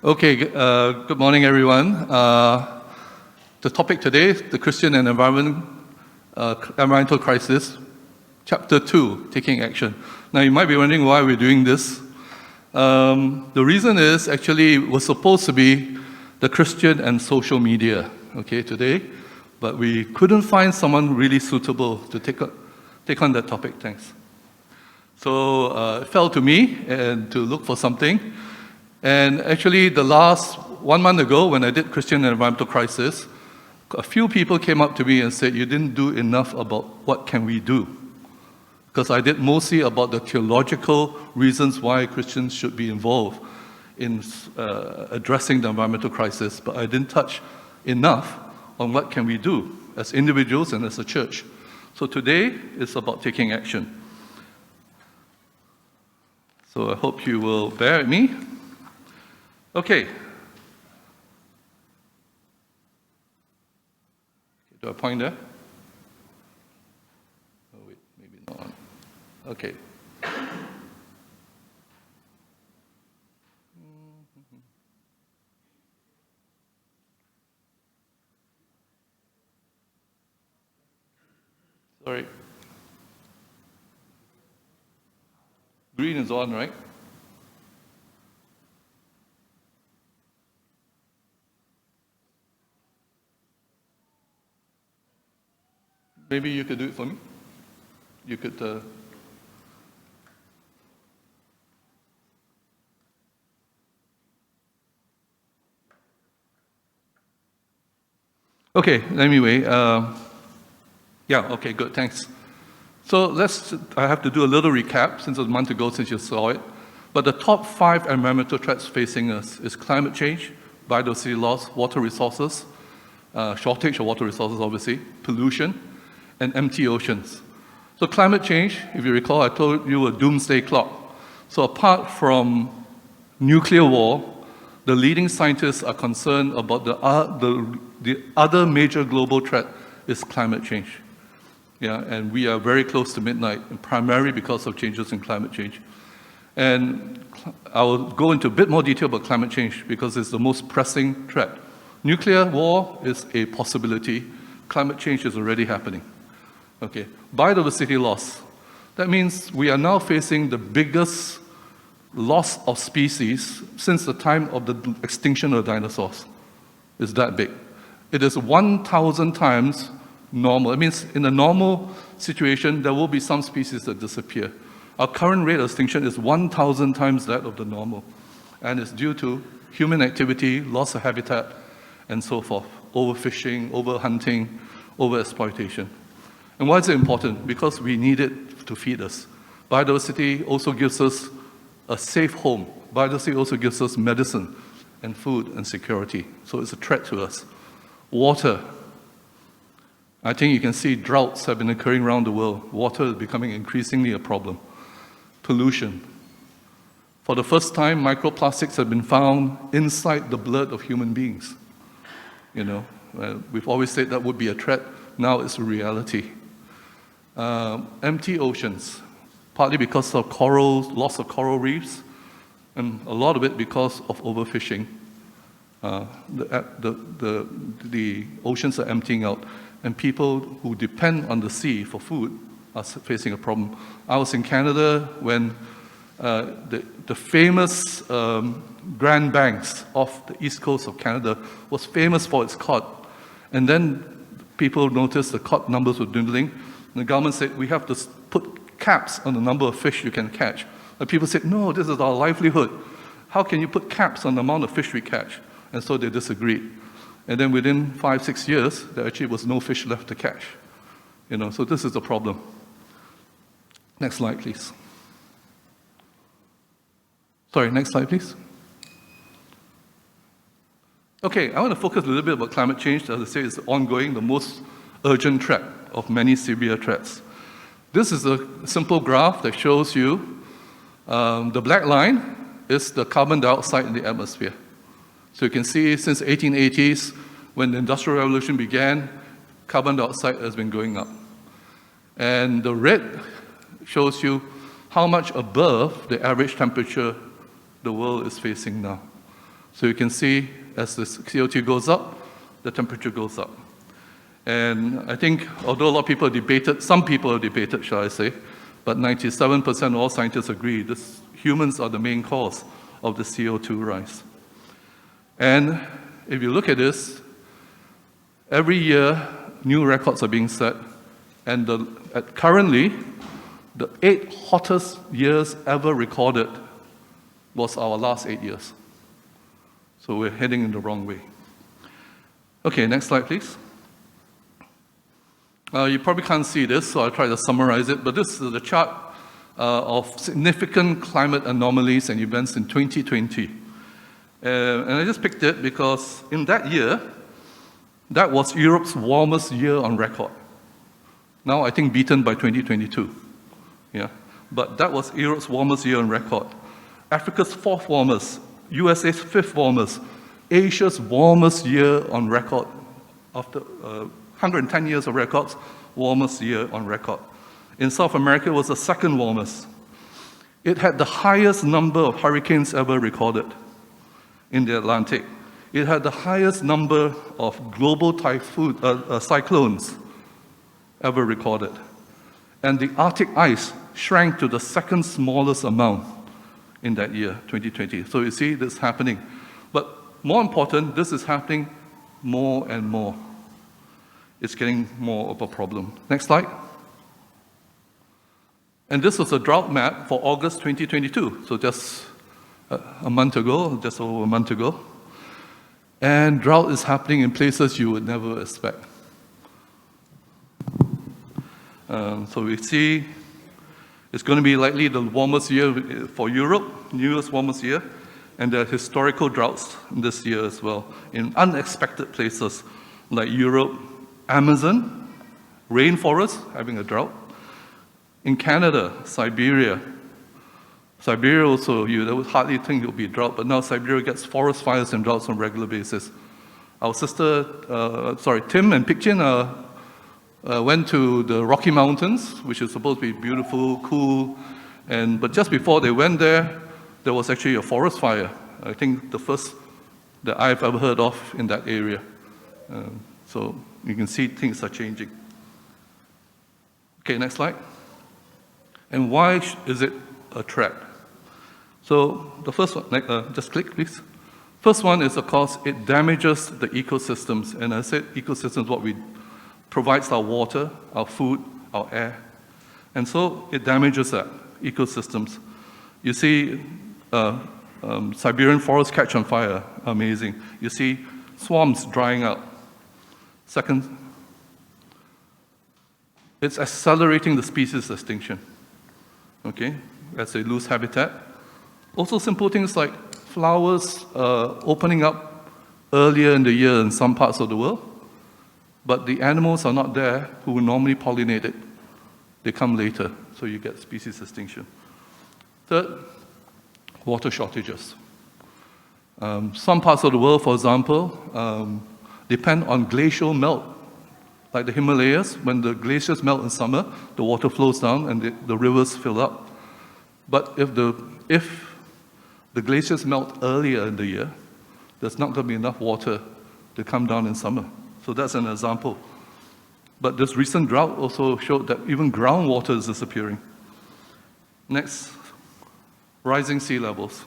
Okay, good morning, everyone. The topic today, the Christian and environmental crisis, Chapter 2, Taking Action. Now, you might be wondering why we're doing this. The reason is actually it was supposed to be the Christian and social media, okay, today, but we couldn't find someone really suitable to take on that topic. Thanks. So it fell to me and to look for something. And actually, the last 1 month ago, when I did Christian and Environmental Crisis, a few people came up to me and said, you didn't do enough about what can we do. Because I did mostly about the theological reasons why Christians should be involved in addressing the environmental crisis, but I didn't touch enough on what can we do as individuals and as a church. So today is about taking action. So I hope you will bear with me. Okay. Do I point there? Oh, wait, maybe not. Okay. Sorry. Green is on, right? Maybe you could do it for me. You could. Okay. Anyway. Yeah. Okay. Good. Thanks. So I have to do a little recap since it was a month ago since you saw it. But the top 5 environmental threats facing us is climate change, biodiversity loss, water resources, shortage of water resources, obviously, pollution, and empty oceans. So climate change, if you recall, I told you a doomsday clock. So apart from nuclear war, the leading scientists are concerned about the other major global threat is climate change. Yeah, and we are very close to midnight, and primarily because of changes in climate change. And I will go into a bit more detail about climate change because it's the most pressing threat. Nuclear war is a possibility. Climate change is already happening. Okay, biodiversity loss. That means we are now facing the biggest loss of species since the time of the extinction of dinosaurs. It's that big. It is 1,000 times normal. It means in a normal situation, there will be some species that disappear. Our current rate of extinction is 1,000 times that of the normal. And it's due to human activity, loss of habitat, and so forth. Overfishing, overhunting, overexploitation. And why is it important? Because we need it to feed us. Biodiversity also gives us a safe home. Biodiversity also gives us medicine and food and security. So it's a threat to us. Water. I think you can see droughts have been occurring around the world. Water is becoming increasingly a problem. Pollution. For the first time, microplastics have been found inside the blood of human beings. You know, we've always said that would be a threat. Now it's a reality. Empty oceans, partly because of loss of coral reefs, and a lot of it because of overfishing. The oceans are emptying out, and people who depend on the sea for food are facing a problem. I was in Canada when the famous Grand Banks off the east coast of Canada was famous for its cod. And then people noticed the cod numbers were dwindling. And the government said, we have to put caps on the number of fish you can catch. And people said, no, this is our livelihood. How can you put caps on the amount of fish we catch? And so they disagreed. And then within 5-6 years, there actually was no fish left to catch. You know, so this is the problem. Next slide, please. Sorry, next slide, please. Okay, I want to focus a little bit about climate change. As I say, it's ongoing, the most urgent threat of many severe threats. This is a simple graph that shows you the black line is the carbon dioxide in the atmosphere. So you can see since the 1880s, when the Industrial Revolution began, carbon dioxide has been going up. And the red shows you how much above the average temperature the world is facing now. So you can see as the CO2 goes up, the temperature goes up. And I think, although a lot of people debated, some people have debated, shall I say, but 97% of all scientists agree humans are the main cause of the CO2 rise. And if you look at this, every year, new records are being set. And currently, the 8 hottest years ever recorded was our last 8 years. So we're heading in the wrong way. Okay, next slide, please. You probably can't see this, so I'll try to summarize it. But this is the chart of significant climate anomalies and events in 2020. And I just picked it because in that year, that was Europe's warmest year on record. Now I think beaten by 2022. Yeah, but that was Europe's warmest year on record. Africa's 4th warmest, USA's 5th warmest, Asia's warmest year on record. After 110 years of records, warmest year on record. In South America, it was the 2nd warmest. It had the highest number of hurricanes ever recorded in the Atlantic. It had the highest number of global cyclones ever recorded. And the Arctic ice shrank to the 2nd smallest amount in that year, 2020. So you see this happening. But more important, this is happening more and more. It's getting more of a problem. Next slide. And this was a drought map for August 2022, so just a month ago, just over a month ago. And drought is happening in places you would never expect. So we see it's going to be likely the warmest year for Europe, newest warmest year, and there are historical droughts this year as well in unexpected places like Europe, Amazon, rainforest having a drought. In Canada, Siberia. Siberia also, you would hardly think it would be a drought, but now Siberia gets forest fires and droughts on a regular basis. Our Tim and Pikchin went to the Rocky Mountains, which is supposed to be beautiful, cool, but just before they went there was actually a forest fire. I think the first that I've ever heard of in that area. So you can see things are changing. Okay, next slide. And why is it a threat? So the first one, just click, please. First one is, of course, it damages the ecosystems. And I said ecosystems, what we provides our water, our food, our air. And so it damages that, ecosystems. You see Siberian forests catch on fire, amazing. You see swamps drying out. Second, it's accelerating the species extinction, okay, as they lose habitat. Also simple things like flowers opening up earlier in the year in some parts of the world, but the animals are not there who would normally pollinate it. They come later, so you get species extinction. Third, water shortages. Some parts of the world, for example, depend on glacial melt. Like the Himalayas, when the glaciers melt in summer, the water flows down and the rivers fill up. But if the glaciers melt earlier in the year, there's not going to be enough water to come down in summer. So that's an example. But this recent drought also showed that even groundwater is disappearing. Next, rising sea levels.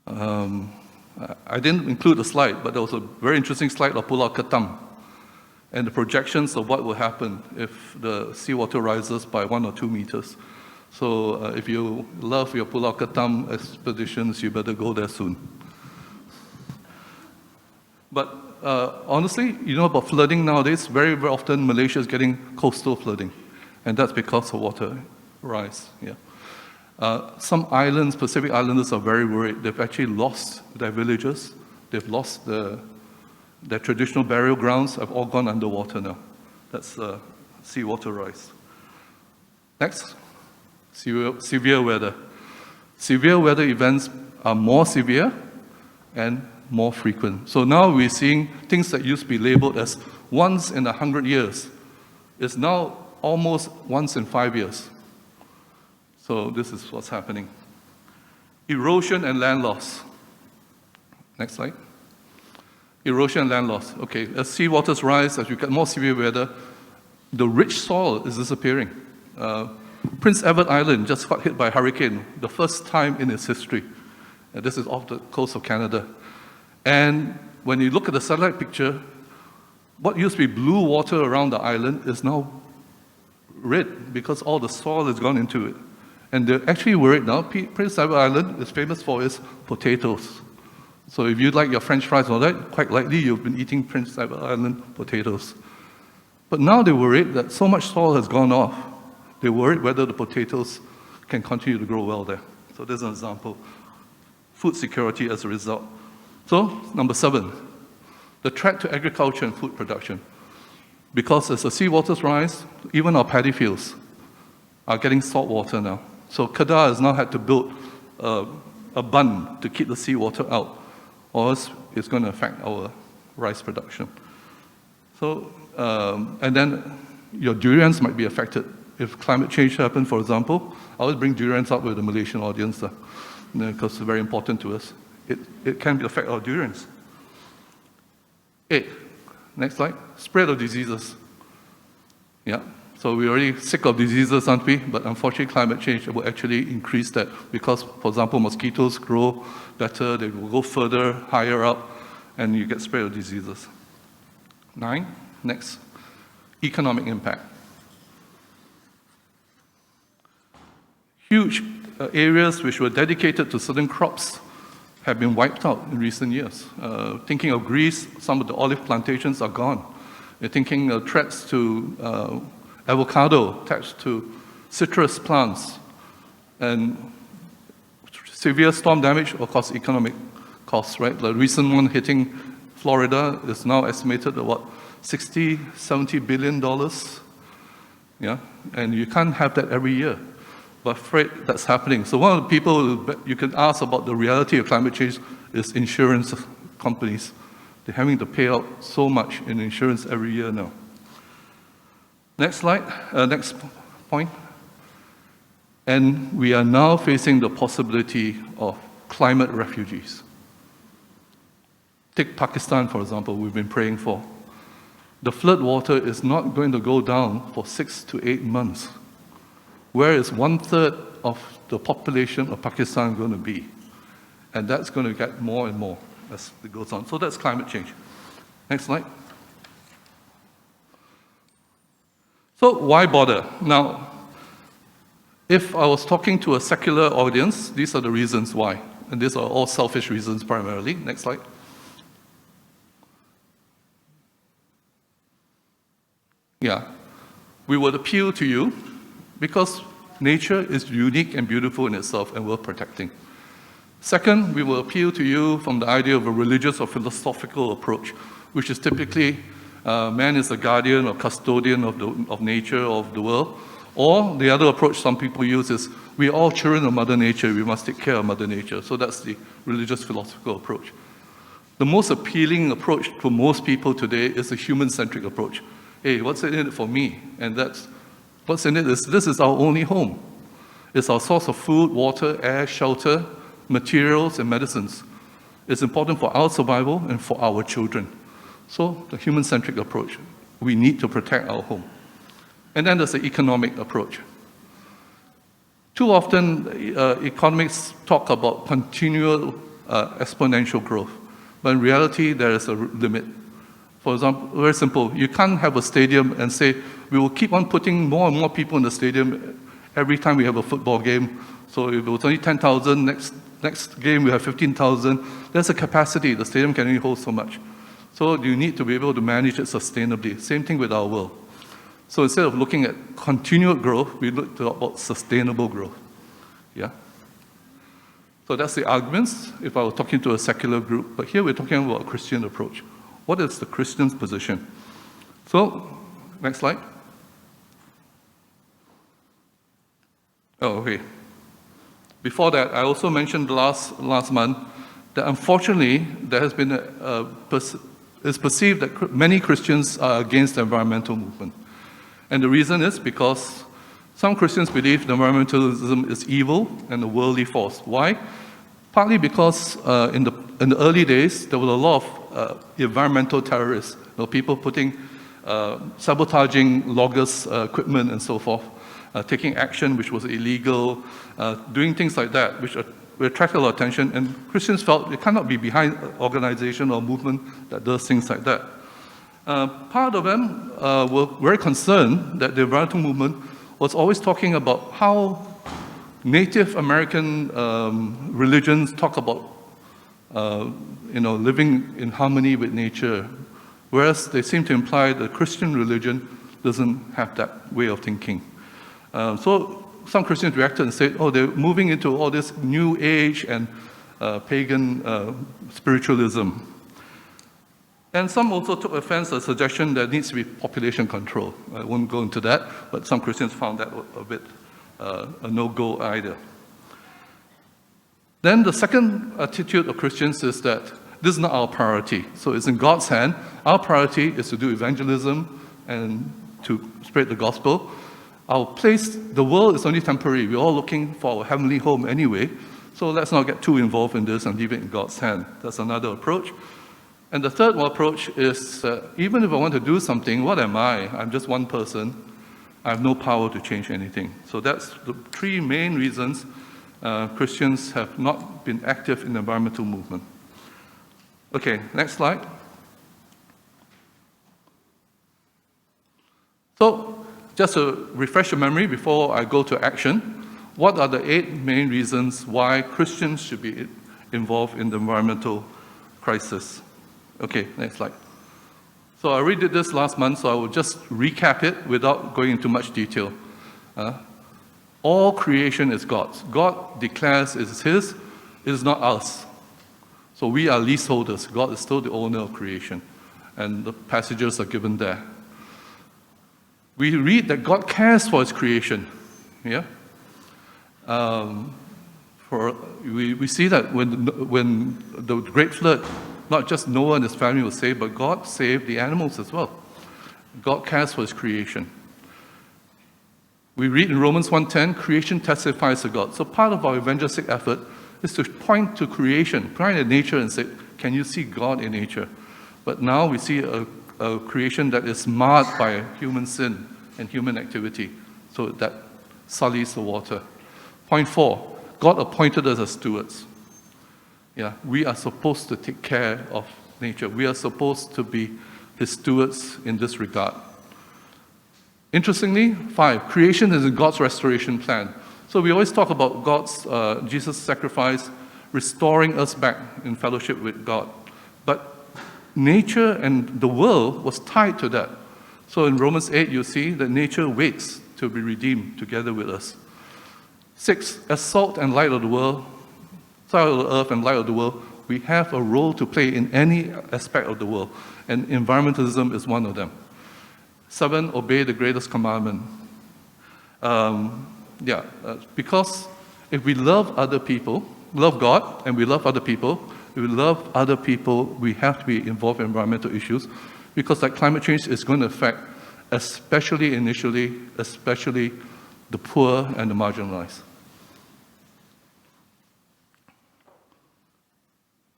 I didn't include a slide, but there was a very interesting slide of Pulau Ketam and the projections of what will happen if the seawater rises by 1 or 2 meters. So if you love your Pulau Ketam expeditions, you better go there soon. But honestly, you know about flooding nowadays, very, very often Malaysia is getting coastal flooding, and that's because of water rise. Yeah. Some islands, Pacific Islanders, are very worried. They've actually lost their villages. They've lost their traditional burial grounds have all gone underwater now. That's seawater rise. Next, severe weather. Severe weather events are more severe and more frequent. So now we're seeing things that used to be labeled as once in 100 years is now almost once in 5 years. So this is what's happening. Erosion and land loss. Next slide. Erosion and land loss. Okay, as sea waters rise, as we get more severe weather, the rich soil is disappearing. Prince Edward Island just got hit by a hurricane, the first time in its history. This is off the coast of Canada. And when you look at the satellite picture, what used to be blue water around the island is now red because all the soil has gone into it. And they're actually worried now. Prince Edward Island is famous for its potatoes. So if you like your French fries and all that, quite likely you've been eating Prince Edward Island potatoes. But now they're worried that so much soil has gone off, they're worried whether the potatoes can continue to grow well there. So there's an example. Food security as a result. So, number 7, the threat to agriculture and food production. Because as the seawaters rise, even our paddy fields are getting salt water now. So Kedah has now had to build a bund to keep the seawater out, or else it's going to affect our rice production. So, and then your durians might be affected. If climate change happens, for example, I always bring durians up with the Malaysian audience because it's very important to us. It can affect our durians. 8, next slide, spread of diseases. Yeah, so we're already sick of diseases, aren't we? But unfortunately, climate change will actually increase that because, for example, mosquitoes grow better, they will go further, higher up, and you get spread of diseases. 9, next, economic impact. Huge areas which were dedicated to certain crops have been wiped out in recent years. Thinking of Greece, some of the olive plantations are gone. You're thinking of threats to avocado, threats to citrus plants, and severe storm damage, of course, economic costs, right? The recent one hitting Florida is now estimated at what, $60, $70 billion? Yeah, and you can't have that every year. But afraid that's happening. So one of the people you can ask about the reality of climate change is insurance companies. They're having to pay out so much in insurance every year now. Next slide, next point. And we are now facing the possibility of climate refugees. Take Pakistan, for example, we've been praying for. The flood water is not going to go down for 6 to 8 months. Where is 1/3 of the population of Pakistan going to be? And that's going to get more and more as it goes on. So that's climate change. Next slide. So why bother? Now, if I was talking to a secular audience, these are the reasons why. And these are all selfish reasons primarily. Next slide. Yeah. We would appeal to you because nature is unique and beautiful in itself and worth protecting. Second, we will appeal to you from the idea of a religious or philosophical approach, which is typically man is the guardian or custodian of nature, of the world. Or the other approach some people use is, we are all children of Mother Nature, we must take care of Mother Nature. So that's the religious philosophical approach. The most appealing approach for most people today is a human-centric approach. Hey, what's in it for me? And that's what's in it is this is our only home. It's our source of food, water, air, shelter, materials, and medicines. It's important for our survival and for our children. So the human-centric approach. We need to protect our home. And then there's the economic approach. Too often, economists talk about continual exponential growth. But in reality, there is a limit. For example, very simple, you can't have a stadium and say, we will keep on putting more and more people in the stadium every time we have a football game. So if it was only 10,000, next game we have 15,000. There's a capacity, the stadium can only hold so much. So you need to be able to manage it sustainably. Same thing with our world. So instead of looking at continual growth, we look about sustainable growth. Yeah? So that's the arguments if I were talking to a secular group. But here we're talking about a Christian approach. What is the Christian's position? So, next slide. Oh, okay. Before that, I also mentioned last month that unfortunately there has been it's perceived that many Christians are against the environmental movement. And the reason is because some Christians believe that environmentalism is evil and a worldly force. Why? Partly because in the in the early days, there was a lot of environmental terrorists, people sabotaging loggers' equipment and so forth, taking action which was illegal, doing things like that, which attracted a lot of attention, and Christians felt they cannot be behind an organization or movement that does things like that. Part of them were very concerned that the environmental movement was always talking about how Native American religions talk about living in harmony with nature, whereas they seem to imply that Christian religion doesn't have that way of thinking. So some Christians reacted and said, they're moving into all this new age and pagan spiritualism. And some also took offense at the suggestion that needs to be population control. I won't go into that, but some Christians found that a bit a no-go either. Then the second attitude of Christians is that this is not our priority. So it's in God's hand. Our priority is to do evangelism and to spread the gospel. Our place, the world is only temporary. We're all looking for our heavenly home anyway. So let's not get too involved in this and leave it in God's hand. That's another approach. And the third approach is, even if I want to do something, what am I? I'm just one person. I have no power to change anything. So that's the three main reasons Christians have not been active in the environmental movement. Okay, next slide. So, just to refresh your memory before I go to action, what are the 8 main reasons why Christians should be involved in the environmental crisis? Okay, next slide. So I already did this last month, so I will just recap it without going into much detail. All creation is God's. God declares it is His, it is not us. So we are leaseholders. God is still the owner of creation. And the passages are given there. We read that God cares for His creation. Yeah? We see that when the Great Flood, not just Noah and his family were saved, but God saved the animals as well. God cares for His creation. We read in Romans 1:10, creation testifies to God. So part of our evangelistic effort is to point to creation, point at nature and say, can you see God in nature? But now we see a creation that is marred by human sin and human activity. So that sullies the water. Point 4, God appointed us as stewards. Yeah, we are supposed to take care of nature. We are supposed to be His stewards in this regard. Interestingly, 5, creation is in God's restoration plan. So we always talk about God's, Jesus' sacrifice, restoring us back in fellowship with God. But nature and the world was tied to that. So in Romans 8, you see that nature waits to be redeemed together with us. 6, as salt and light of the world, salt of the earth and light of the world, we have a role to play in any aspect of the world. And environmentalism is one of them. 7, obey the greatest commandment. Because if we love other people, love God, and we love other people, if we love other people, we have to be involved in environmental issues, because like climate change is going to affect, especially initially, especially the poor and the marginalized.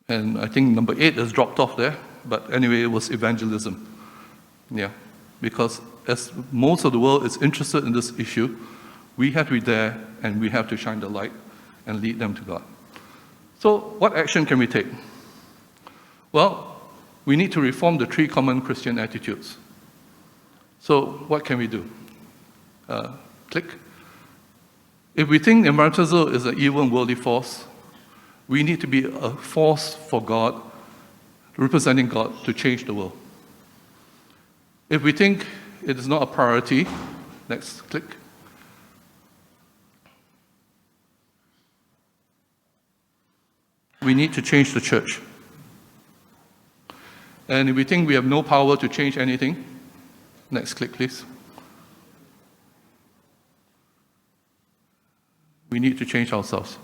And I think number 8 has dropped off there, but anyway, it was evangelism. Yeah, because as most of the world is interested in this issue, we have to be there and we have to shine the light and lead them to God. So what action can we take? Well, we need to reform the 3 common Christian attitudes. So what can we do? Click. If we think environmentalism is an evil and worldly force, we need to be a force for God, representing God, to change the world. If we think it is not a priority, next, click. We need to change the church. And if we think we have no power to change anything, next, click, please. We need to change ourselves.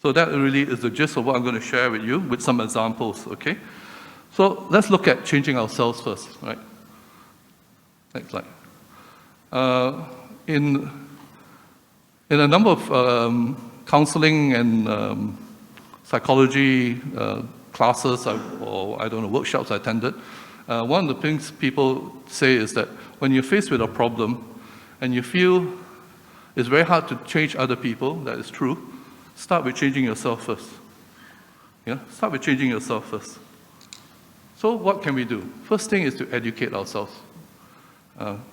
So that really is the gist of what I'm going to share with you with some examples, okay? So let's look at changing ourselves first, right? Next slide. In a number of counseling and psychology classes or I don't know, workshops I attended, one of the things people say is that when you're faced with a problem and you feel it's very hard to change other people, that is true, start with changing yourself first. Yeah? Start with changing yourself first. So what can we do? First thing is to educate ourselves.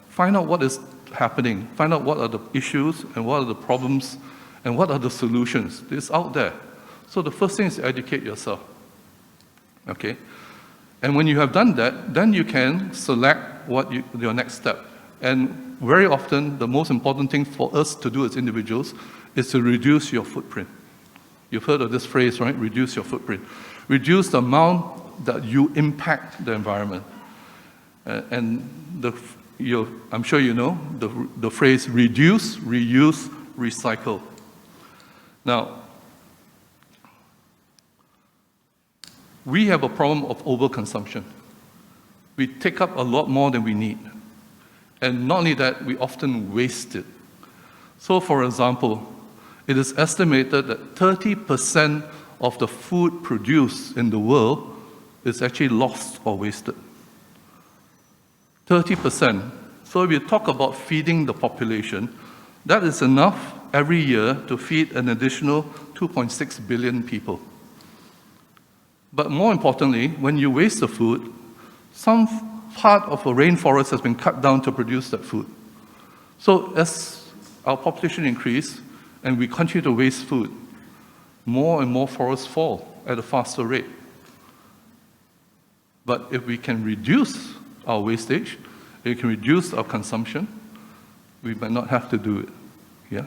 Find out what is happening. Find out what are the issues and what are the problems and what are the solutions. It's out there. So the first thing is to educate yourself. Okay? And when you have done that, then you can select your next step. And very often, the most important thing for us to do as individuals is to reduce your footprint. You've heard of this phrase, right? Reduce your footprint. Reduce the amount that you impact the environment. And I'm sure you know the phrase reduce, reuse, recycle. Now, we have a problem of overconsumption. We take up a lot more than we need. And not only that, we often waste it. So, for example, it is estimated that 30% of the food produced in the world is actually lost or wasted. 30%. So if you talk about feeding the population, that is enough every year to feed an additional 2.6 billion people. But more importantly, when you waste the food, some part of a rainforest has been cut down to produce that food. So as our population increases and we continue to waste food, more and more forests fall at a faster rate. But if we can reduce our wastage, if we can reduce our consumption, we might not have to do it. Yeah?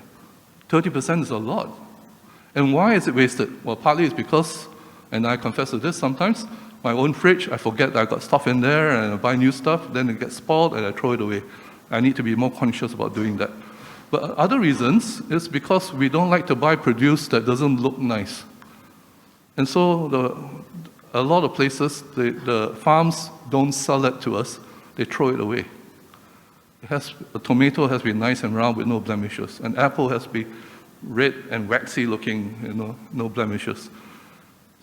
30% is a lot. And why is it wasted? Well, partly it's because, and I confess to this sometimes, my own fridge, I forget that I got stuff in there and I buy new stuff, then it gets spoiled and I throw it away. I need to be more conscious about doing that. But other reasons is because we don't like to buy produce that doesn't look nice. And so a lot of places, the farms don't sell it to us, they throw it away. A tomato has to be nice and round with no blemishes. An apple has to be red and waxy looking, no blemishes.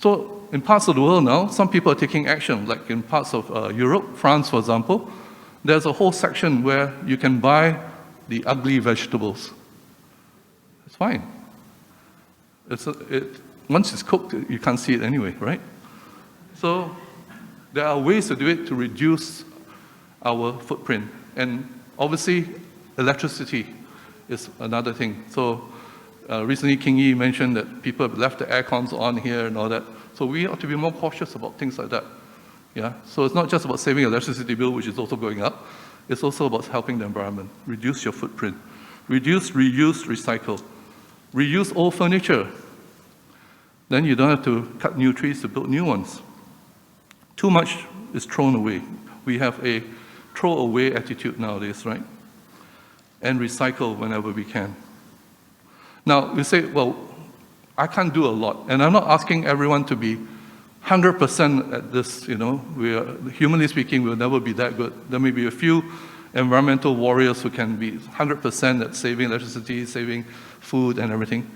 So in parts of the world now, some people are taking action, like in parts of Europe, France, for example, there's a whole section where you can buy the ugly vegetables. It's fine. Once it's cooked, you can't see it anyway, right? So there are ways to do it to reduce our footprint. And obviously, electricity is another thing. So recently, King Yi mentioned that people have left the air cons on here and all that. So we ought to be more cautious about things like that. Yeah? So it's not just about saving electricity bill, which is also going up. It's also about helping the environment. Reduce your footprint. Reduce, reuse, recycle. Reuse old furniture. Then you don't have to cut new trees to build new ones. Too much is thrown away. We have a throw-away attitude nowadays, right? And recycle whenever we can. Now, we say, well, I can't do a lot. And I'm not asking everyone to be 100% at this, humanly speaking, we'll never be that good. There may be a few environmental warriors who can be 100% at saving electricity, saving food and everything.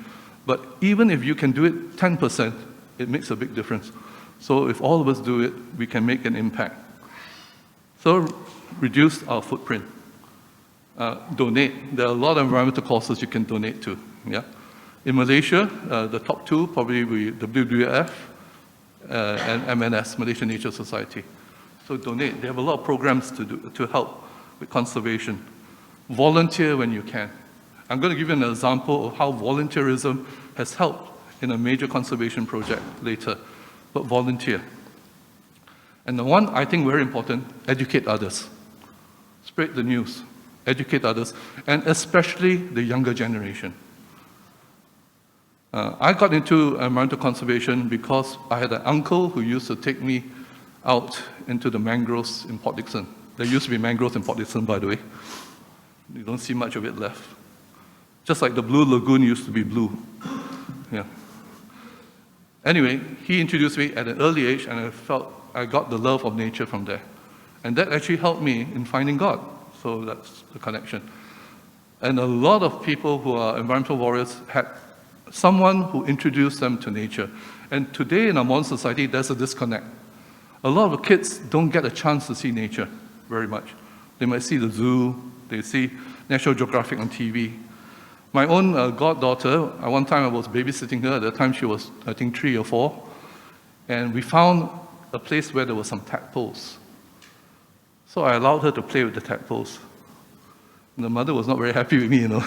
But even if you can do it 10%, it makes a big difference. So if all of us do it, we can make an impact. So reduce our footprint. Donate. There are a lot of environmental causes you can donate to. Yeah? In Malaysia, the top two probably be WWF and MNS, Malaysian Nature Society. So donate. They have a lot of programs to help with conservation. Volunteer when you can. I'm going to give you an example of how volunteerism has helped in a major conservation project later. But volunteer. And the one I think very important, educate others. Spread the news. Educate others, and especially the younger generation. I got into environmental conservation because I had an uncle who used to take me out into the mangroves in Port Dickson. There used to be mangroves in Port Dickson, by the way. You don't see much of it left. Just like the Blue Lagoon used to be blue. Yeah. Anyway, he introduced me at an early age, and I felt I got the love of nature from there. And that actually helped me in finding God. So that's the connection. And a lot of people who are environmental warriors had someone who introduced them to nature. And today in our modern society, there's a disconnect. A lot of kids don't get a chance to see nature very much. They might see the zoo, they see National Geographic on TV. My own goddaughter, at one time I was babysitting her, at the time she was, I think, 3 or 4, and we found a place where there were some tadpoles. So I allowed her to play with the tadpoles. And the mother was not very happy with me, you know.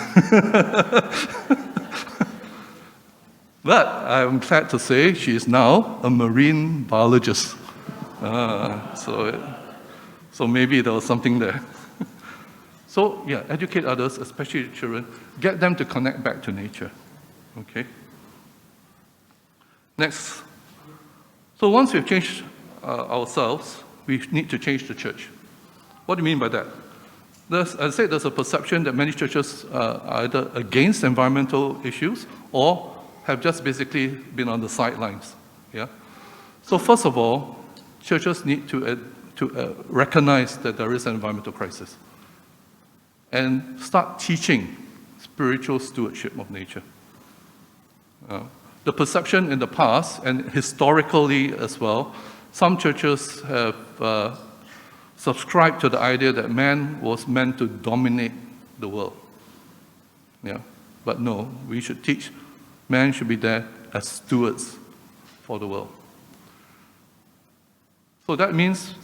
But I'm glad to say she is now a marine biologist. So maybe there was something there. So yeah, educate others, especially children. Get them to connect back to nature. Okay. Next. So once we've changed ourselves, we need to change the church. What do you mean by that? As I said, there's a perception that many churches are either against environmental issues or have just basically been on the sidelines. Yeah. So first of all, churches need to recognize that there is an environmental crisis and start teaching spiritual stewardship of nature. The perception in the past, and historically as well, some churches have subscribed to the idea that man was meant to dominate the world. Yeah. But no, we should teach man should be there as stewards for the world. So that means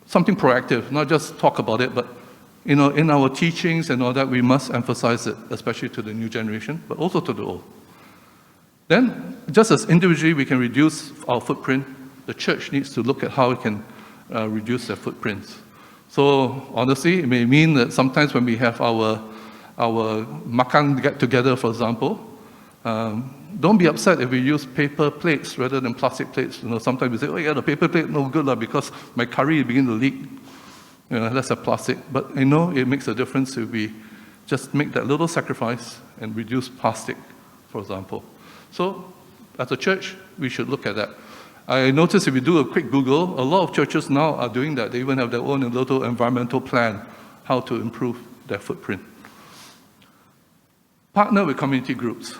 something proactive, not just talk about it, but in our teachings and all that, we must emphasize it, especially to the new generation, but also to the old. Then, just as individually we can reduce our footprint, the church needs to look at how it can reduce their footprints. So honestly, it may mean that sometimes when we have our makan get-together, for example, don't be upset if we use paper plates rather than plastic plates. Sometimes we say, oh yeah, the paper plate no good because my curry begins to leak. Let's have plastic. But it makes a difference if we just make that little sacrifice and reduce plastic, for example. So as a church, we should look at that. I noticed if you do a quick Google, a lot of churches now are doing that. They even have their own little environmental plan, how to improve their footprint. Partner with community groups.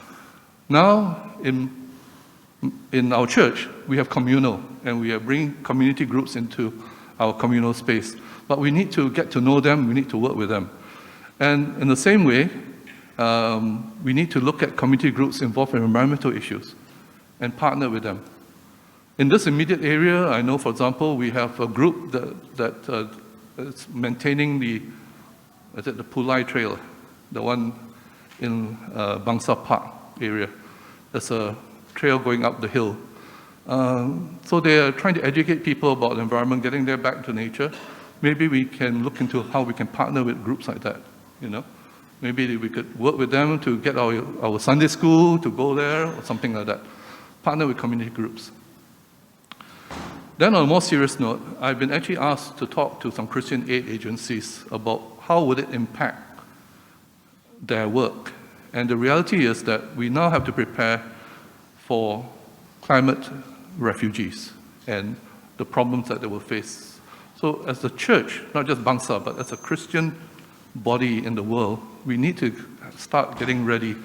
Now, in our church, we have communal, and we are bringing community groups into our communal space. But we need to get to know them, we need to work with them. And in the same way, we need to look at community groups involved in environmental issues and partner with them. In this immediate area, I know, for example, we have a group that is maintaining the Pulai Trail, the one in Bangsar Park area. There's a trail going up the hill. So they are trying to educate people about the environment, getting them back to nature. Maybe we can look into how we can partner with groups like that, Maybe we could work with them to get our Sunday school to go there or something like that. Partner with community groups. Then on a more serious note, I've been actually asked to talk to some Christian aid agencies about how would it impact their work. And the reality is that we now have to prepare for climate refugees and the problems that they will face. So as a church, not just Bangsar, but as a Christian body in the world, we need to start getting ready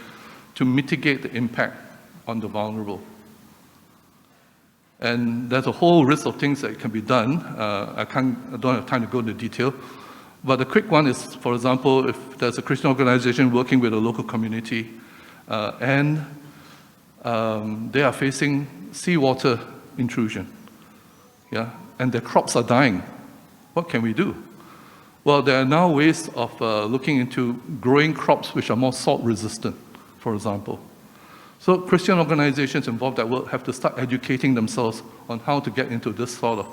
to mitigate the impact on the vulnerable. And there's a whole list of things that can be done. I don't have time to go into detail. But the quick one is, for example, if there's a Christian organization working with a local community and they are facing seawater intrusion, and their crops are dying, what can we do? Well, there are now ways of looking into growing crops which are more salt resistant, for example. So Christian organizations involved that work have to start educating themselves on how to get into this sort of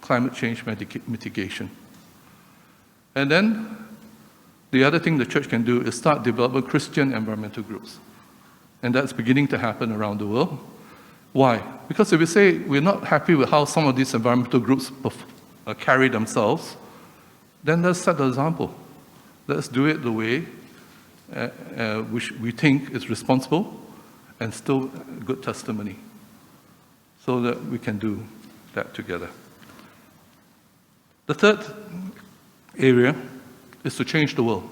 climate change mitigation. And then the other thing the church can do is start developing Christian environmental groups. And that's beginning to happen around the world. Why? Because if we say we're not happy with how some of these environmental groups carry themselves, then let's set the example. Let's do it the way which we think is responsible and still good testimony, so that we can do that together. The third area is to change the world.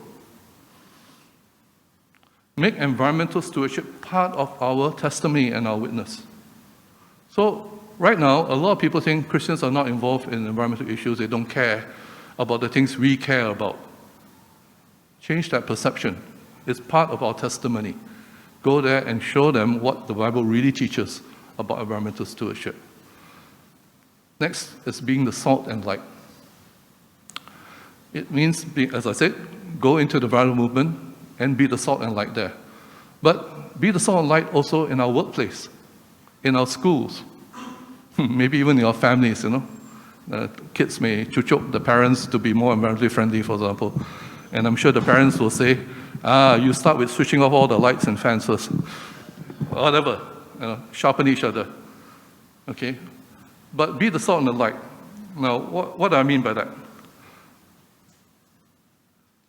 Make environmental stewardship part of our testimony and our witness. So right now, a lot of people think Christians are not involved in environmental issues. They don't care about the things we care about. Change that perception. It's part of our testimony. Go there and show them what the Bible really teaches about environmental stewardship. Next is being the salt and light. It means, as I said, go into the viral movement and be the salt and light there. But be the salt and light also in our workplace, in our schools, maybe even in our families, Kids may chuchok the parents to be more environmentally friendly, for example. And I'm sure the parents will say, you start with switching off all the lights and fans first. Whatever, sharpen each other. Okay? But be the salt and the light. Now, what do I mean by that?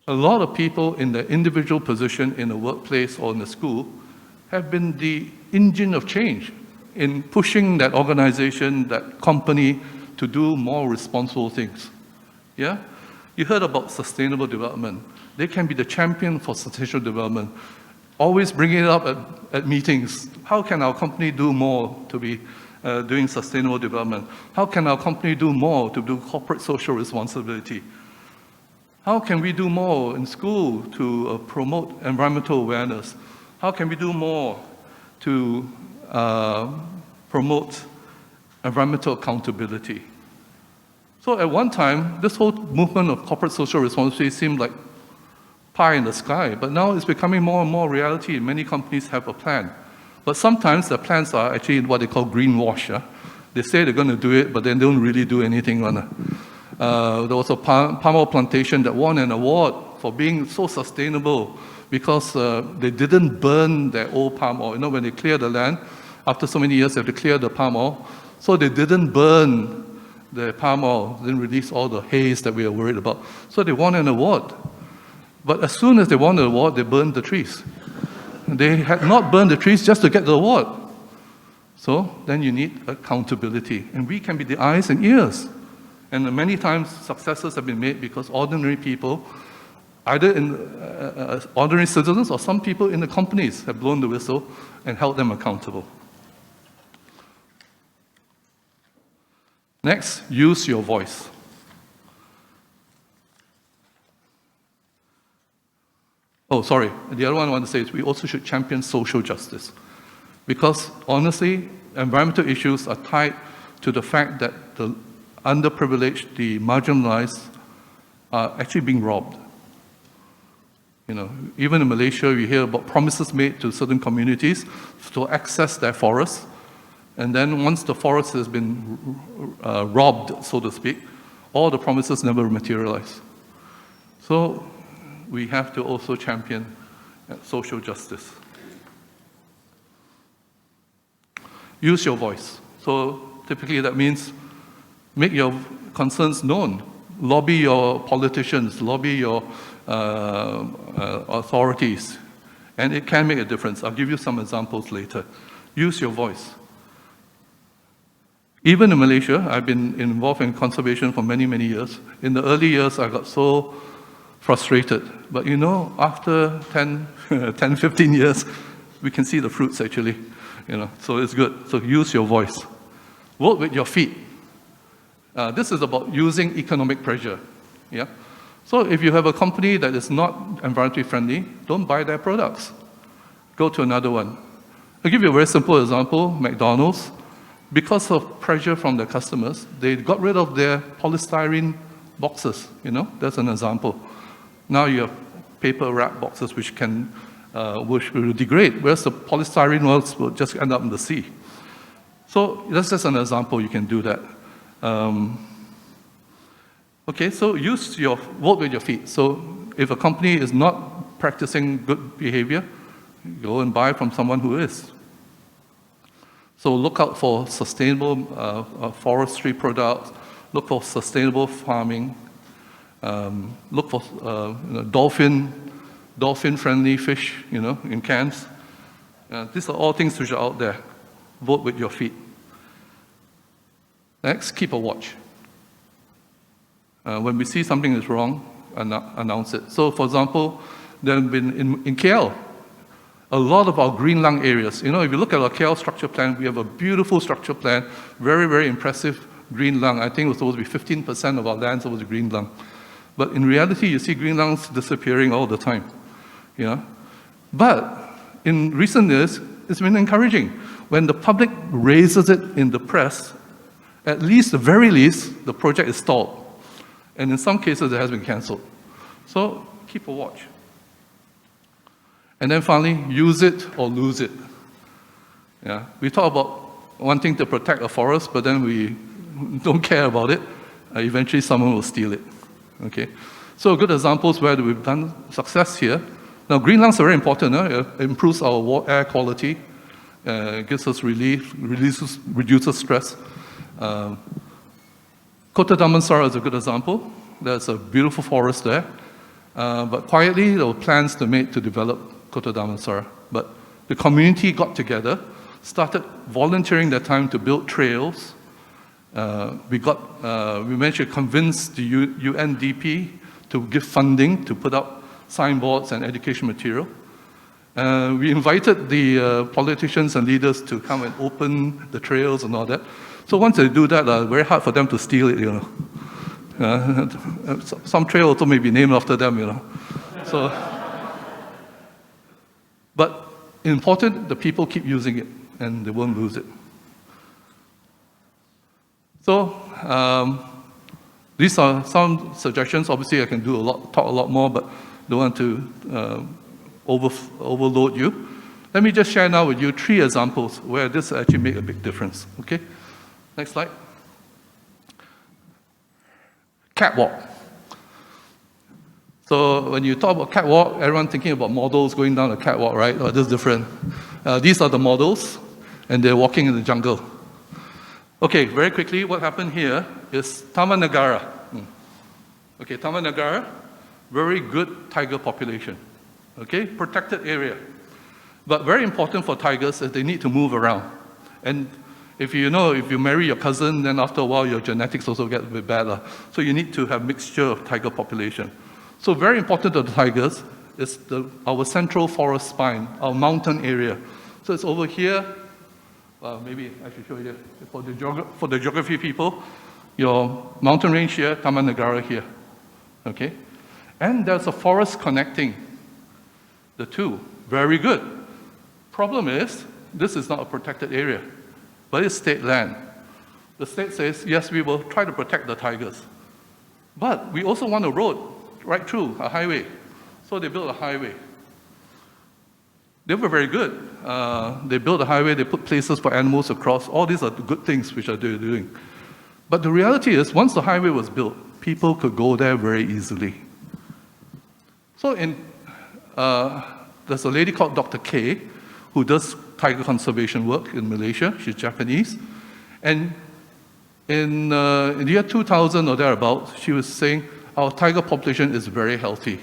A lot of people in the individual position in the workplace or in the school have been the engine of change in pushing that organization, that company, to do more responsible things. Yeah? You heard about sustainable development. They can be the champion for sustainable development. Always bring it up at meetings. How can our company do more to be doing sustainable development? How can our company do more to do corporate social responsibility? How can we do more in school to promote environmental awareness? How can we do more to promote environmental accountability? So at one time, this whole movement of corporate social responsibility seemed like pie in the sky, but now it's becoming more and more reality. Many companies have a plan. But sometimes the plans are actually what they call greenwash. They say they're going to do it, but then they don't really do anything. There was a palm oil plantation that won an award for being so sustainable because they didn't burn their old palm oil. When they clear the land, after so many years, they have to clear the palm oil. So they didn't burn the palm oil, didn't release all the haze that we are worried about. So they won an award. But as soon as they won the award, they burned the trees. They had not burned the trees just to get the award. So then you need accountability. And we can be the eyes and ears. And many times successes have been made because ordinary people, either in ordinary citizens or some people in the companies, have blown the whistle and held them accountable. Next, use your voice. Oh, sorry. The other one I want to say is we also should champion social justice. Because honestly, environmental issues are tied to the fact that the underprivileged, the marginalized, are actually being robbed. Even in Malaysia, we hear about promises made to certain communities to access their forests. And then once the forest has been robbed, so to speak, all the promises never materialize. So we have to also champion social justice. Use your voice. So typically that means make your concerns known. Lobby your politicians, lobby your authorities. And it can make a difference. I'll give you some examples later. Use your voice. Even in Malaysia, I've been involved in conservation for many, many years. In the early years, I got so frustrated. But after 10, 15 years, we can see the fruits actually. So it's good. So use your voice. Vote with your feet. This is about using economic pressure. Yeah. So if you have a company that is not environmentally friendly, don't buy their products. Go to another one. I'll give you a very simple example. McDonald's. Because of pressure from their customers, they got rid of their polystyrene boxes. That's an example. Now you have paper wrap boxes which will degrade, whereas the polystyrene ones will just end up in the sea. So that's just an example. You can do that. Okay, so vote with your feet. So if a company is not practicing good behavior, go and buy from someone who is. So look out for sustainable forestry products, look for sustainable farming, look for dolphin-friendly fish, in cans. These are all things which are out there. Vote with your feet. Next, keep a watch. When we see something is wrong, announce it. So, for example, there have been in KL, a lot of our green lung areas. If you look at our KL structure plan, we have a beautiful structure plan, very, very impressive green lung. I think it was supposed to be 15% of our land was green lung. But in reality, you see green lungs disappearing all the time. But in recent years, it's been encouraging. When the public raises it in the press, at least, the very least, the project is stalled. And in some cases, it has been cancelled. So keep a watch. And then finally, use it or lose it. We talk about wanting to protect a forest, but then we don't care about it. Eventually, someone will steal it. Okay? So good examples where we've done success here. Now, green lungs are very important. It improves our air quality, gives us relief, reduces stress. Kota Damansara is a good example. There's a beautiful forest there. But quietly, there were plans to develop Kota Damansara. But the community got together, started volunteering their time to build trails. We managed to convince the UNDP to give funding to put up signboards and education material. We invited the politicians and leaders to come and open the trails and all that. So once they do that, very hard for them to steal it, Some trail also may be named after them, So, but important, the people keep using it, and they won't lose it. So, these are some suggestions. Obviously, I can talk a lot more, but don't want to overload you. Let me just share now with you 3 examples where this actually made a big difference. Okay, next slide. Catwalk. So when you talk about catwalk, everyone thinking about models going down a catwalk, right? Oh, this is different. These are the models, and they're walking in the jungle. Okay, very quickly, what happened here is Taman Negara. Okay, Taman Negara, very good tiger population. Okay, protected area. But very important for tigers is they need to move around. And if you marry your cousin, then after a while your genetics also get a bit bad. So you need to have mixture of tiger population. So very important to the tigers is our central forest spine, our mountain area. So it's over here. Maybe I should show you for the geography people. Your mountain range here, Taman Negara here. Okay? And there's a forest connecting the two. Very good. Problem is, this is not a protected area, but it's state land. The state says, yes, we will try to protect the tigers. But we also want a road right through, a highway. So they built a highway. They were very good. They built a highway, they put places for animals across. All these are the good things which they're doing. But the reality is, once the highway was built, people could go there very easily. So there's a lady called Dr. K, who does tiger conservation work in Malaysia. She's Japanese. And in the year 2000 or thereabouts, she was saying our tiger population is very healthy,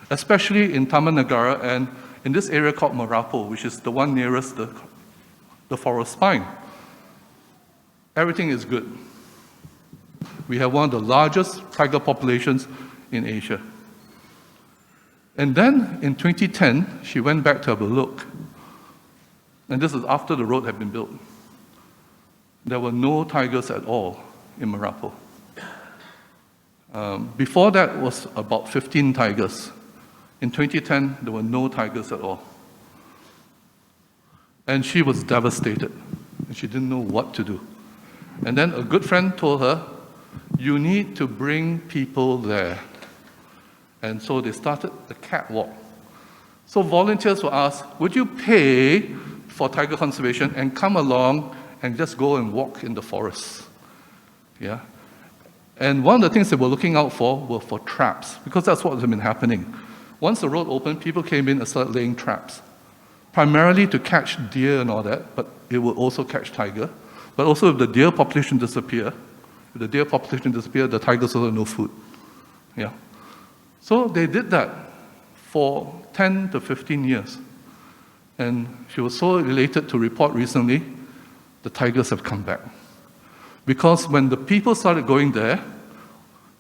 especially in Taman Negara and in this area called Merapo, which is the one nearest the forest spine. Everything is good. We have one of the largest tiger populations in Asia. And then in 2010, she went back to have a look. And this is after the road had been built. There were no tigers at all in Merapo. Before that was about 15 tigers. In 2010, there were no tigers at all. And she was devastated. And she didn't know what to do. And then a good friend told her, you need to bring people there. And so they started the catwalk. So volunteers were asked, would you pay for tiger conservation and come along and just go and walk in the forest? Yeah. And one of the things they were looking out for were for traps, because that's what had been happening. Once the road opened, people came in and started laying traps, primarily to catch deer and all that, but it would also catch tiger. But also if the deer population disappear, the tigers also have no food. Yeah. So they did that for 10 to 15 years. And she was so elated to report recently, the tigers have come back. Because when the people started going there,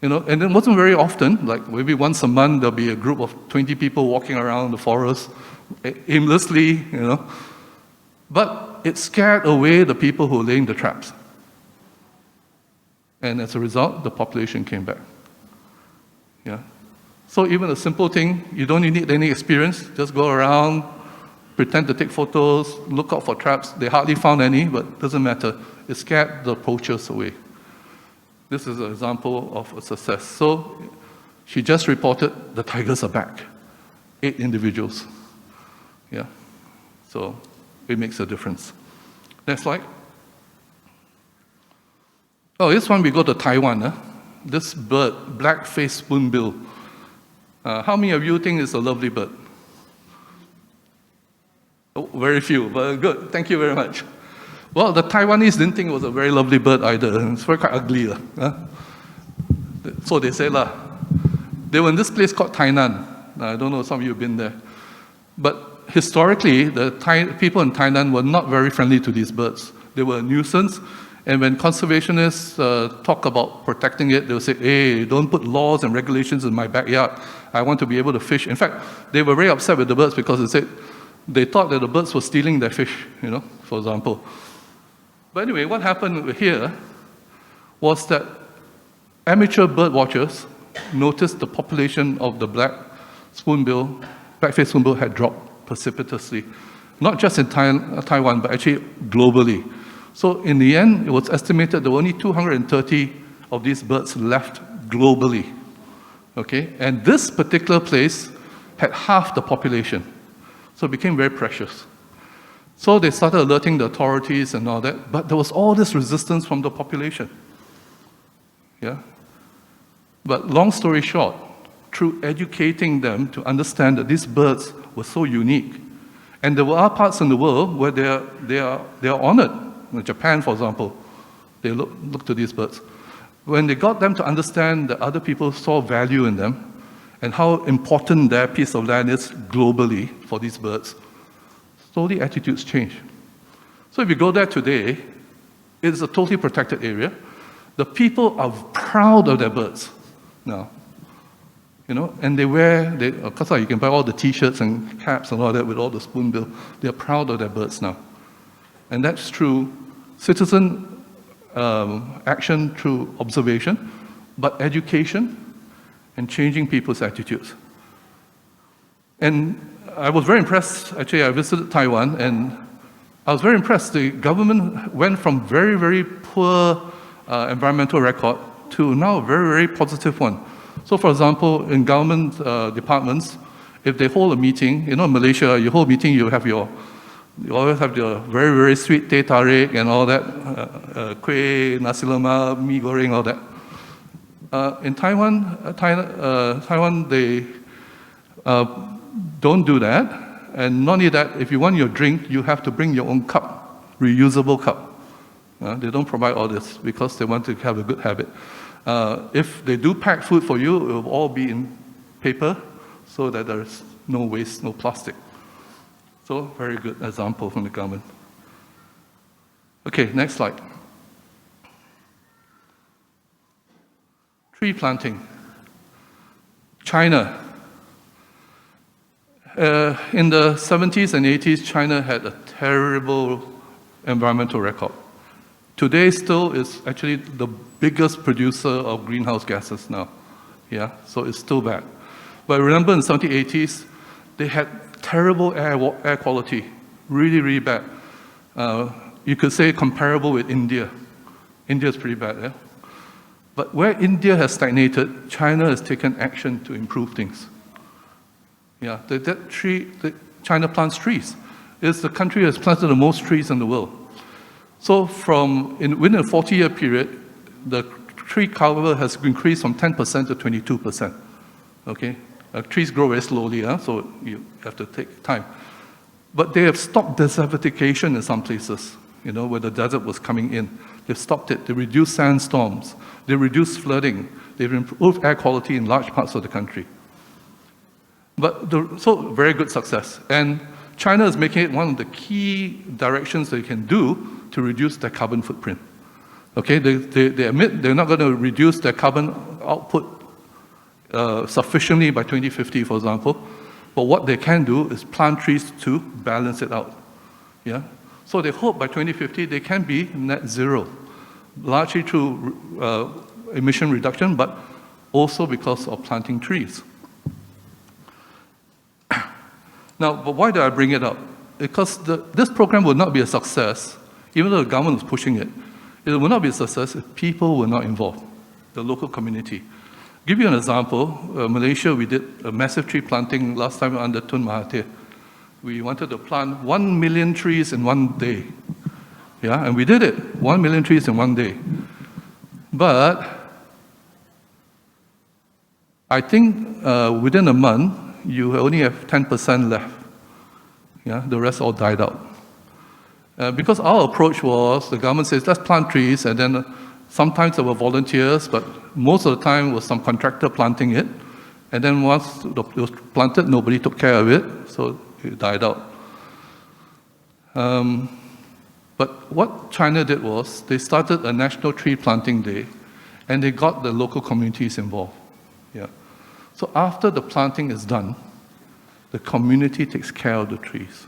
and it wasn't very often, like maybe once a month there'll be a group of 20 people walking around the forest, aimlessly, But it scared away the people who were laying the traps. And as a result, the population came back. Yeah. So even a simple thing, you don't need any experience. Just go around, pretend to take photos, look out for traps. They hardly found any, but it doesn't matter. It scared the poachers away. This is an example of a success. So she just reported the tigers are back. 8 individuals. Yeah. So it makes a difference. Next slide. Oh, this one we go to Taiwan. This bird, black-faced spoonbill. How many of you think it's a lovely bird? Oh, very few, but good. Thank you very much. Well, the Taiwanese didn't think it was a very lovely bird either. It's very quite ugly. So they say, they were in this place called Tainan. I don't know, some of you have been there. But historically, the people in Tainan were not very friendly to these birds. They were a nuisance. And when conservationists talk about protecting it, they'll say, hey, don't put laws and regulations in my backyard. I want to be able to fish. In fact, they were very upset with the birds because they thought that the birds were stealing their fish, for example. But anyway, what happened here was that amateur bird watchers noticed the population of the black-faced spoonbill had dropped precipitously. Not just in Taiwan, but actually globally. So in the end, it was estimated there were only 230 of these birds left globally. Okay? And this particular place had half the population. So it became very precious. So they started alerting the authorities and all that, but there was all this resistance from the population. Yeah? But long story short, through educating them to understand that these birds were so unique, and there are parts in the world where they are honored. In Japan, for example, they look to these birds. When they got them to understand that other people saw value in them and how important their piece of land is globally for these birds, slowly attitudes change. So if you go there today, it is a totally protected area. The people are proud of their birds now. And of course, you can buy all the T-shirts and caps and all that with all the spoonbill. They're proud of their birds now. And that's through citizen action through observation, but education and changing people's attitudes. And I was very impressed. Actually, I visited Taiwan, and I was very impressed. The government went from very, very poor environmental record to now a very, very positive one. So, for example, in government departments, if they hold a meeting, in Malaysia, you hold a meeting, you always have the very, very sweet teh tarik and all that, kueh, nasi lemak, mee goreng, all that. In Taiwan, they don't do that. And not only that, if you want your drink, you have to bring your own cup, reusable cup. They don't provide all this because they want to have a good habit. If they do pack food for you, it will all be in paper so that there's no waste, no plastic. So, very good example from the government. Okay, next slide. Tree planting. China. In the 70s and 80s, China had a terrible environmental record. Today still is actually the biggest producer of greenhouse gases now. Yeah, so it's still bad. But remember in the 70s, 80s, they had terrible air quality, really, really bad. You could say comparable with India. India is pretty bad, yeah? But where India has stagnated, China has taken action to improve things. Yeah, China plants trees. It's the country that has planted the most trees in the world. So within a 40-year period, the tree cover has increased from 10% to 22%. Okay? Trees grow very slowly, so you have to take time. But they have stopped desertification in some places, where the desert was coming in. They've stopped it. They reduced sandstorms. They reduced flooding. They've improved air quality in large parts of the country. So very good success. And China is making it one of the key directions they can do to reduce their carbon footprint. Okay, they admit they're not going to reduce their carbon output sufficiently by 2050, for example. But what they can do is plant trees to balance it out. Yeah? So they hope by 2050 they can be net zero, largely through emission reduction, but also because of planting trees. Now, but why do I bring it up? Because this program will not be a success, even though the government is pushing it. It will not be a success if people were not involved, the local community. Give you an example. Malaysia, we did a massive tree planting last time under Tun Mahathir. We wanted to plant 1 million trees in one day. Yeah, and we did it, 1 million trees in one day. But I think within a month, you only have 10% left. Yeah, the rest all died out. Because our approach was, the government says, let's plant trees, and then sometimes there were volunteers, but most of the time was some contractor planting it. And then once it was planted, nobody took care of it, so it died out. But what China did was, they started a national tree planting day, and they got the local communities involved. Yeah. So after the planting is done, the community takes care of the trees.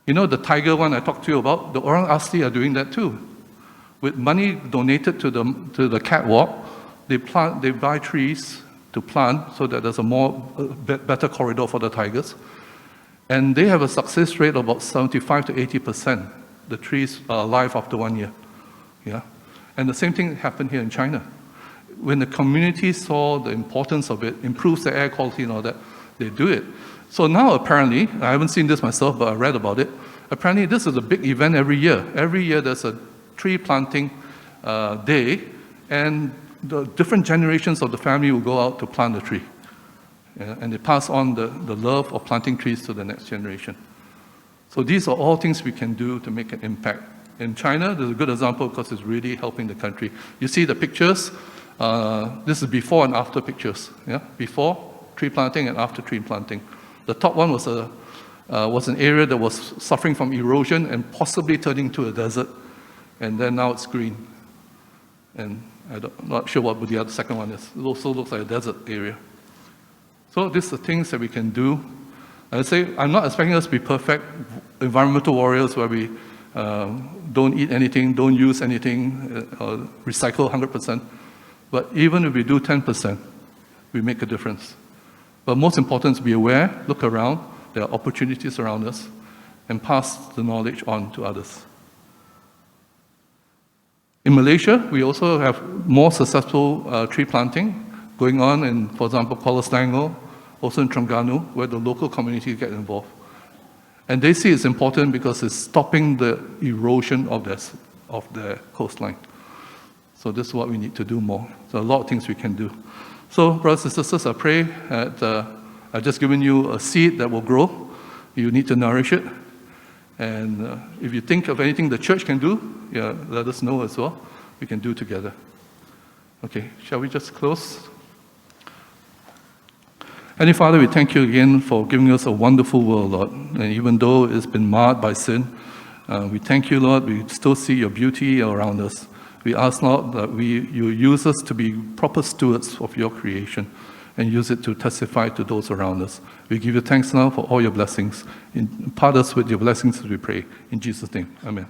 You know the tiger one I talked to you about? The Orang Asli are doing that too. With money donated to the catwalk, they buy trees to plant so that there's a better corridor for the tigers. And they have a success rate of about 75 to 80%. The trees are alive after 1 year. Yeah? And the same thing happened here in China. When the community saw the importance of it, improves the air quality and all that, they do it. So now apparently, I haven't seen this myself, but I read about it, apparently this is a big event every year. Every year there's a tree planting day, and the different generations of the family will go out to plant a tree. Yeah, and they pass on the love of planting trees to the next generation. So these are all things we can do to make an impact. In China, there's a good example because it's really helping the country. You see the pictures. This is before and after pictures. Yeah? Before tree planting and after tree planting. The top one was an area that was suffering from erosion and possibly turning to a desert. And then now it's green. And I'm not sure what the second one is. It also looks like a desert area. So these are things that we can do. I say, I'm not expecting us to be perfect environmental warriors where we don't eat anything, don't use anything, recycle 100%. But even if we do 10%, we make a difference. But most important is be aware, look around, there are opportunities around us, and pass the knowledge on to others. In Malaysia, we also have more successful tree planting going on in, for example, Kuala Selangor, also in Terengganu, where the local community get involved. And they see it's important because it's stopping the erosion of their coastline. So this is what we need to do more. So a lot of things we can do. So brothers and sisters, I pray that I've just given you a seed that will grow. You need to nourish it. And if you think of anything the church can do, yeah, let us know as well. We can do together. Okay, shall we just close? Heavenly Father, we thank you again for giving us a wonderful world, Lord. And even though it's been marred by sin, we thank you, Lord. We still see your beauty around us. We ask, Lord, that you use us to be proper stewards of your creation and use it to testify to those around us. We give you thanks now for all your blessings. Impart us with your blessings as we pray. In Jesus' name, amen.